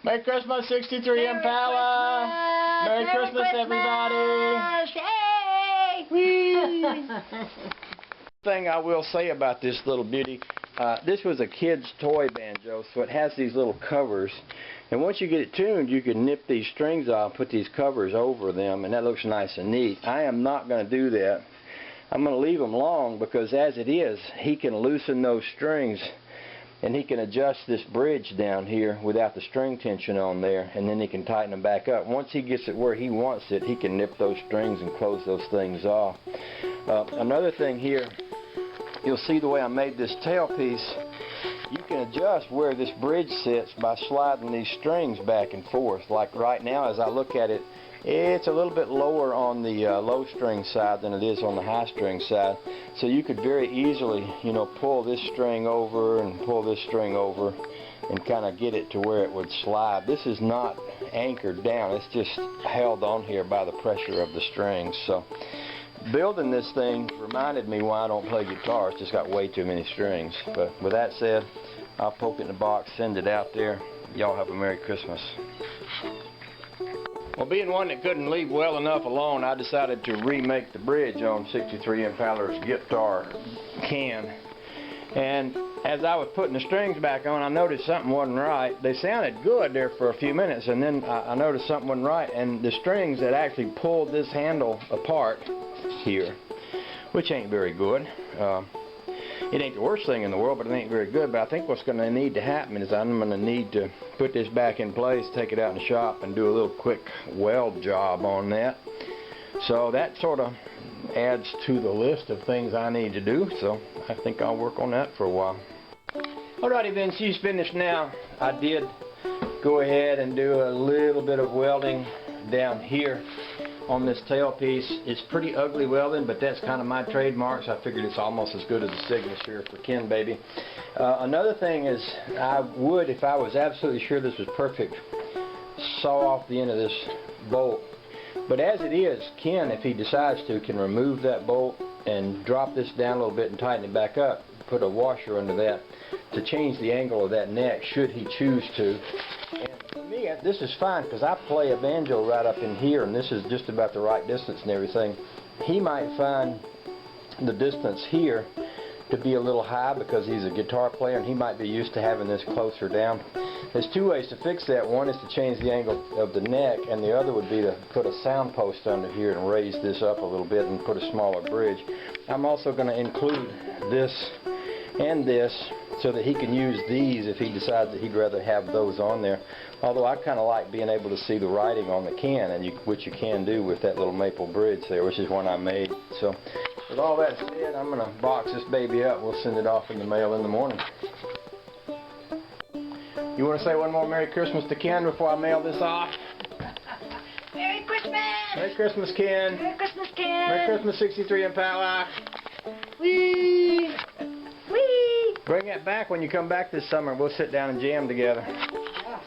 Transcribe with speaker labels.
Speaker 1: Merry Christmas, 63 Impala! Merry Christmas, everybody!
Speaker 2: Hey!
Speaker 1: Thing I will say about this little beauty, this was a kid's toy banjo, so it has these little covers. And once you get it tuned, you can nip these strings off, put these covers over them, and that looks nice and neat. I am not going to do that. I'm going to leave them long because as it is, he can loosen those strings and he can adjust this bridge down here without the string tension on there, and then he can tighten them back up. Once he gets it where he wants it, he can nip those strings and close those things off. Another thing here, you'll see the way I made this tailpiece. You can adjust where this bridge sits by sliding these strings back and forth. Like right now, as I look at it, it's a little bit lower on the low string side than it is on the high string side. So you could very easily, pull this string over and pull this string over and kind of get it to where it would slide. This is not anchored down. It's just held on here by the pressure of the strings. So building this thing reminded me why I don't play guitar. It's just got way too many strings. But with that said, I'll poke it in the box, send it out there. Y'all have a Merry Christmas. Well, being one that couldn't leave well enough alone, I decided to remake the bridge on 63 Impala's guitar can. And as I was putting the strings back on, I noticed something wasn't right. They sounded good there for a few minutes, and then I noticed something wasn't right, and the strings had actually pulled this handle apart here, which ain't very good. It ain't the worst thing in the world, but it ain't very good. But I think what's going to need to happen is I'm going to need to put this back in place, take it out in the shop, and do a little quick weld job on that. So that sort of adds to the list of things I need to do. So I think I'll work on that for a while. Alrighty then, she's finished now. I did go ahead and do a little bit of welding down here on this tailpiece. It's pretty ugly welding, but that's kind of my trademark, so I figured it's almost as good as a signature for Ken Baby. Another thing is, I would, if I was absolutely sure this was perfect, saw off the end of this bolt. But as it is, Ken, if he decides to, can remove that bolt and drop this down a little bit and tighten it back up, put a washer under that to change the angle of that neck should he choose to. And for me, this is fine because I play a banjo right up in here, and this is just about the right distance and everything. He might find the distance here to be a little high because he's a guitar player and he might be used to having this closer down. There's two ways to fix that. One is to change the angle of the neck, and the other would be to put a sound post under here and raise this up a little bit and put a smaller bridge. I'm also going to include this and this so that he can use these if he decides that he'd rather have those on there. Although I kind of like being able to see the writing on the can, and which you can do with that little maple bridge there, which is one I made. So with all that said, I'm going to box this baby up. We'll send it off in the mail in the morning. You want to say one more Merry Christmas to Ken before I mail this off?
Speaker 2: Merry Christmas!
Speaker 1: Merry Christmas, Ken!
Speaker 2: Merry Christmas, Ken!
Speaker 1: Merry Christmas, 63 Impala!
Speaker 2: Whee! Whee!
Speaker 1: Bring that back when you come back this summer. We'll sit down and jam together.
Speaker 2: Yeah.